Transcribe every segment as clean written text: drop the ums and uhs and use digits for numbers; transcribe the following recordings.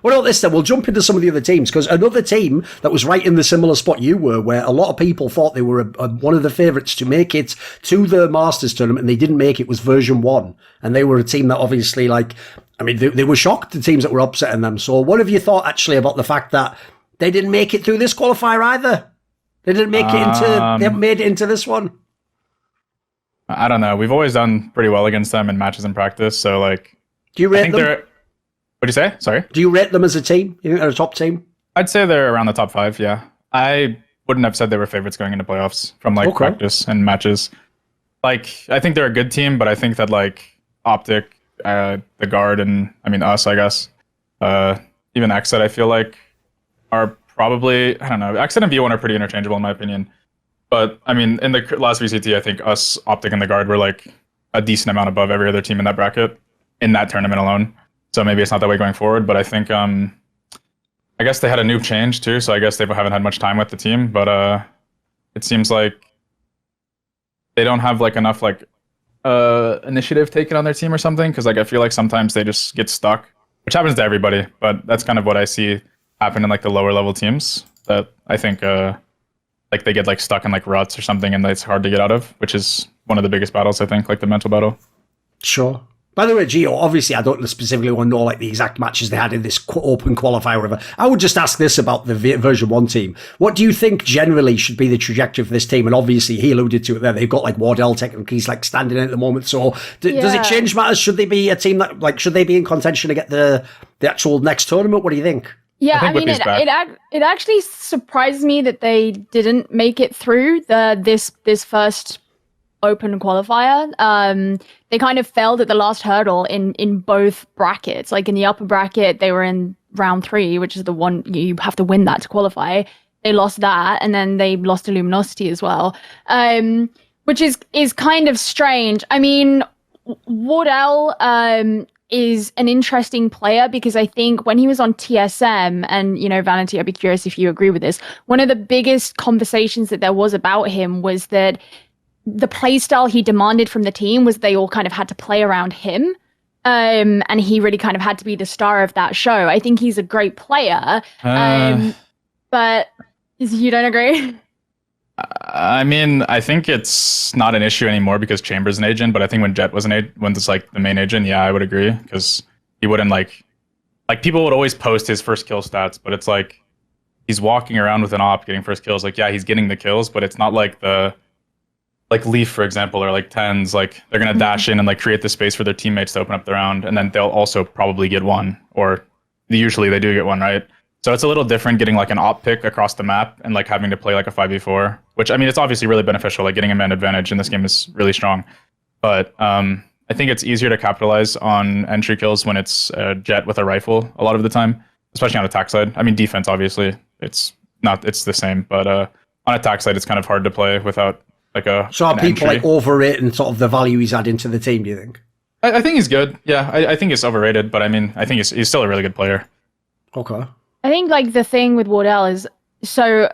What about this then? We'll jump into some of the other teams, because another team that was right in the similar spot you were, where a lot of people thought they were one of the favourites to make it to the Masters tournament, and they didn't make it, was Version1. And they were a team that obviously, like, I mean, they were shocked, the teams that were upsetting them. So what have you thought, actually, about the fact that they didn't make it through this qualifier either? They didn't make it into, they haven't made it into this one. I don't know. We've always done pretty well against them in matches and practice. So, like, do you rate them? What'd you say? Sorry? Do you rate them as a team? You think they're a top team? I'd say they're around the top 5, yeah. I wouldn't have said they were favorites going into playoffs from, like, practice and matches. Like, I think they're a good team, but I think that, like, Optic, the guard, and, I mean, us, I guess, even Exit, I feel like, are probably, I don't know, Exit and V1 are pretty interchangeable, in my opinion. But, I mean, in the last VCT, I think us, Optic, and the guard were, like, a decent amount above every other team in that bracket, in that tournament alone. So maybe it's not that way going forward, but I think, I guess they had a noob change too, so I guess they haven't had much time with the team, but it seems like they don't have like enough like initiative taken on their team or something, because like I feel like sometimes they just get stuck, which happens to everybody, but that's kind of what I see happen in like the lower level teams, that I think like they get like stuck in like ruts or something, and it's hard to get out of, which is one of the biggest battles, I think, like the mental battle. Sure. By the way, Gio, obviously I don't specifically want to know like the exact matches they had in this open qualifier or whatever. I would just ask this about the Version1 team. What do you think generally should be the trajectory for this team? And obviously he alluded to it there. They've got like Wardell technically, he's like standing in at the moment. So does it change matters? Should they be a team that like, should they be in contention to get the actual next tournament? What do you think? Yeah, I mean, it actually surprised me that they didn't make it through this first open qualifier. They kind of failed at the last hurdle in both brackets. Like in the upper bracket, they were in round 3, which is the one you have to win that to qualify. They lost that, and then they lost to Luminosity as well, which is kind of strange. I mean, Wardell is an interesting player, because I think when he was on TSM, and, you know, Vanity, I'd be curious if you agree with this, one of the biggest conversations that there was about him was that the play style he demanded from the team was they all kind of had to play around him. And he really kind of had to be the star of that show. I think he's a great player. But you don't agree? I mean, I think it's not an issue anymore because Chamber's an agent, but I think when Jet was when it's like the main agent, yeah, I would agree, because he wouldn't like people would always post his first kill stats, but it's like he's walking around with an op getting first kills. Like, yeah, he's getting the kills, but it's not like like Leaf, for example, or like Tens, like they're going to dash in and like create the space for their teammates to open up the round, and then they'll also probably get one, or usually they do get one, right? So it's a little different getting like an op pick across the map and like having to play like a 5v4, which I mean, it's obviously really beneficial. Like getting a man advantage in this game is really strong, but I think it's easier to capitalize on entry kills when it's a Jet with a rifle a lot of the time, especially on attack side. I mean, defense, obviously, it's the same, but on attack side, it's kind of hard to play without like a. So are people like overrating sort of the value he's adding to the team, do you think? I think he's good. Yeah, I think he's overrated, but I mean, I think he's still a really good player. Okay. I think like the thing with Wardell is, so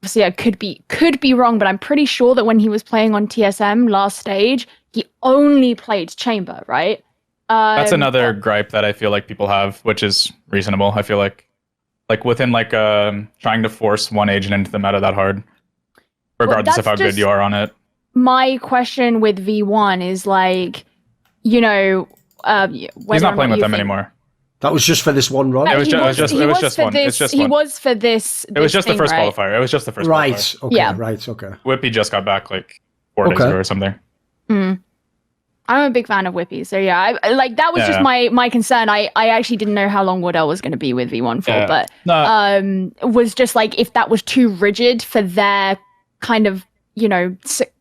obviously I could be wrong, but I'm pretty sure that when he was playing on TSM last stage, he only played Chamber, right? That's another gripe that I feel like people have, which is reasonable. I feel like within like trying to force one agent into the meta that hard, regardless of how good you are on it. My question with V1 is like, you know, he's not playing with them anymore. That was just for this one run? It was just one. It's just he one. was for this. It was just the first right? qualifier. It was just the first right. qualifier. Okay. Yeah. Right. Okay. Whippy just got back like 4 days ago or something. I'm a big fan of Whippy, so yeah, like that was just my concern. I actually didn't know how long Wardell was going to be with V1 for, but was just like if that was too rigid for their kind of, you know,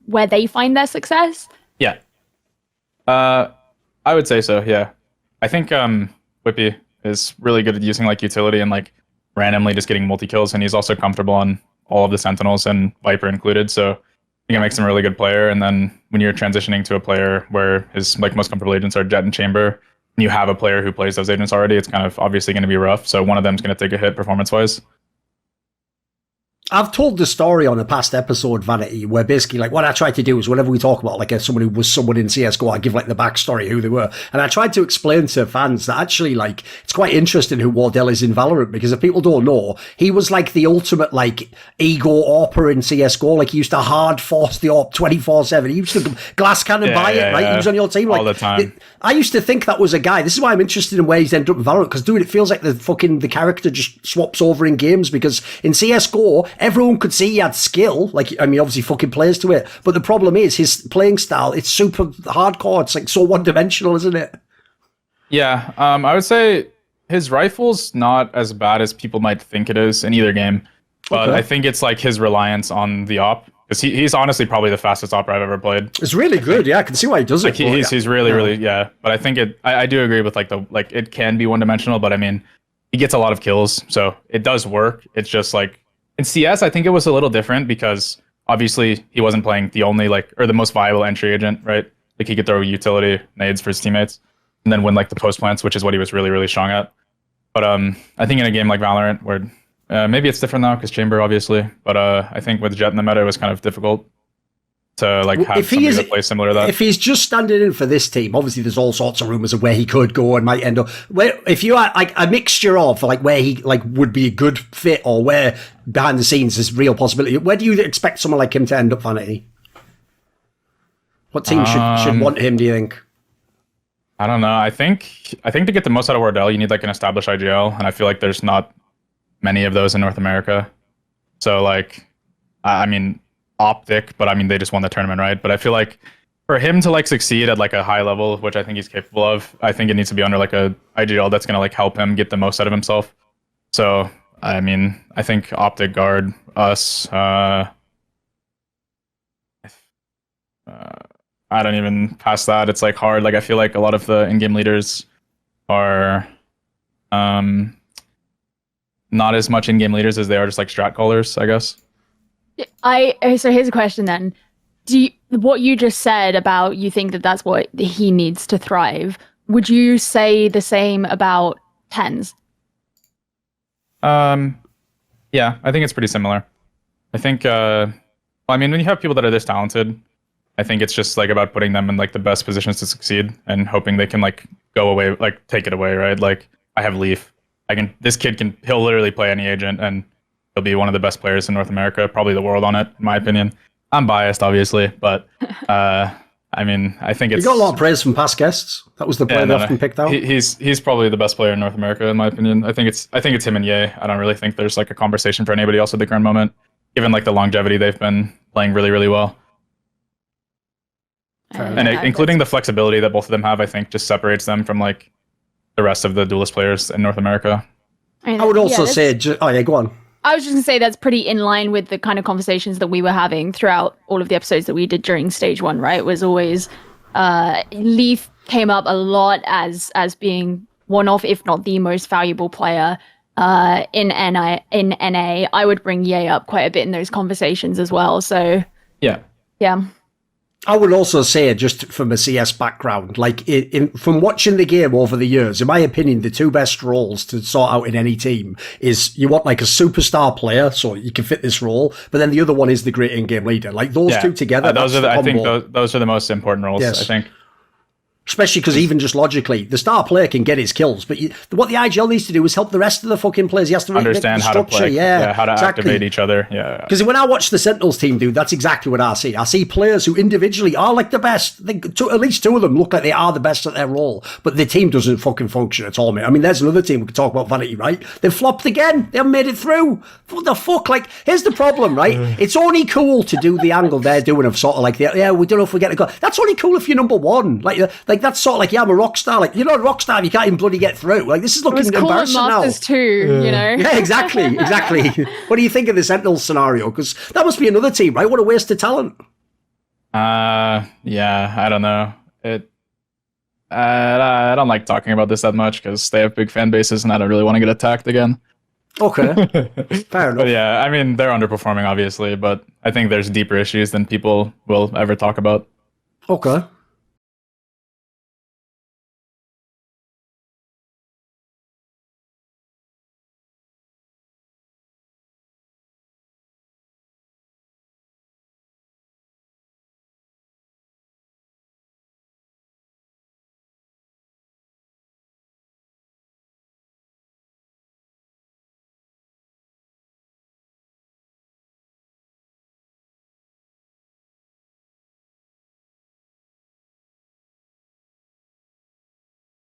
where they find their success. Yeah. I would say so. Yeah. I think Whippy is really good at using like utility and like randomly just getting multi kills, and he's also comfortable on all of the Sentinels and Viper included. So I think it makes him a really good player. And then when you're transitioning to a player where his like most comfortable agents are Jet and Chamber, and you have a player who plays those agents already, it's kind of obviously going to be rough. So one of them is going to take a hit performance wise. I've told the story on a past episode, Vanity, where basically, like, what I tried to do is whenever we talk about, like, someone who was someone in CSGO, I give, like, the backstory, who they were. And I tried to explain to fans that actually, like, it's quite interesting who Wardell is in Valorant, because if people don't know, he was, like, the ultimate, like, ego AWPer in CSGO. Like, he used to hard force the AWP 24/7. He used to glass cannon by it, right? Yeah. He was on your team. Like, all the time. I used to think that was a guy. This is why I'm interested in where he's ended up in Valorant, because, dude, it feels like the character just swaps over in games, because in CSGO, everyone could see he had skill, like, I mean, obviously fucking plays to it, but the problem is his playing style, it's super hardcore, it's like so one-dimensional, isn't it? Yeah, I would say his rifle's not as bad as people might think it is in either game, but I think it's like his reliance on the op, because he's honestly probably the fastest opper I've ever played. It's really good, yeah, I can see why he does it. He's really, but I think I do agree with it can be one-dimensional, but I mean, he gets a lot of kills, so it does work. It's just like, in CS, I think it was a little different because obviously he wasn't playing the only or the most viable entry agent, right? Like he could throw utility nades for his teammates and then win like the post plants, which is what he was really, really strong at. But I think in a game like Valorant, where maybe it's different now because Chamber obviously, but I think with Jett in the meta, it was kind of difficult to like have somebody that plays similar to that. If he's just standing in for this team, obviously there's all sorts of rumors of where he could go and might end up. If you are like a mixture of like where he like would be a good fit or where behind the scenes there's real possibility, where do you expect someone like him to end up, Vanity? What team should want him, do you think? I don't know. I think to get the most out of Wardell, you need like an established IGL, and I feel like there's not many of those in North America. So like, I mean, Optic, but I mean they just won the tournament, right? But I feel like for him to like succeed at like a high level, which I think he's capable of, I think it needs to be under like a IGL that's gonna like help him get the most out of himself. So I mean, I think Optic guard us. I don't even past that. It's like hard. Like I feel like a lot of the in-game leaders are not as much in-game leaders as they are just like strat callers, I guess. So here's a question then. What you just said about you think that that's what he needs to thrive, would you say the same about tens? Yeah, I think it's pretty similar. I think I mean when you have people that are this talented, I think it's just like about putting them in like the best positions to succeed and hoping they can like go away, like take it away, right? Like I have Leaf. He'll literally play any agent and he'll be one of the best players in North America, probably the world on it, in my opinion. I'm biased, obviously, but I mean, I think it's... You got a lot of praise from past guests. That was the player they often picked out. He's probably the best player in North America, in my opinion. I think it's him and Ye. I don't really think there's like a conversation for anybody else at the current moment, given like the longevity they've been playing really, really well. And including the flexibility that both of them have, I think just separates them from like the rest of the duelist players in North America. I would also say... Oh, yeah, go on. I was just going to say that's pretty in line with the kind of conversations that we were having throughout all of the episodes that we did during stage one, right? It was always Leaf came up a lot as being one of, if not the most valuable player in NA. I would bring Ye up quite a bit in those conversations as well. So yeah. I would also say, just from a CS background, like from watching the game over the years, in my opinion, the two best roles to sort out in any team is you want like a superstar player, so you can fit this role, but then the other one is the great in-game leader. Like those two together, I think those are the most important roles. Yes. I think. Especially because even just logically, the star player can get his kills, but what the IGL needs to do is help the rest of the fucking players. He has to understand how to play, how to activate each other. Yeah. Because when I watch the Sentinels team, dude, that's exactly what I see. I see players who individually are like the best. At least two of them look like they are the best at their role, but the team doesn't fucking function at all, mate. I mean, there's another team we could talk about, Vanity, right? They've flopped again. They haven't made it through. What the fuck? Like, here's the problem, right? It's only cool to do the angle they're doing of sort of like, we don't know if we get a go. That's only cool if you're number one. Like that's sort of like, I'm a rock star. Like, you're not a rock star if you can't even bloody get through. Like, this is looking embarrassing now. It was cool at Masters too, you know? Yeah, exactly. What do you think of the Sentinels scenario? Because that must be another team, right? What a waste of talent. Yeah, I don't know. I don't like talking about this that much because they have big fan bases and I don't really want to get attacked again. Okay. Fair enough. But yeah, I mean, they're underperforming, obviously, but I think there's deeper issues than people will ever talk about. Okay.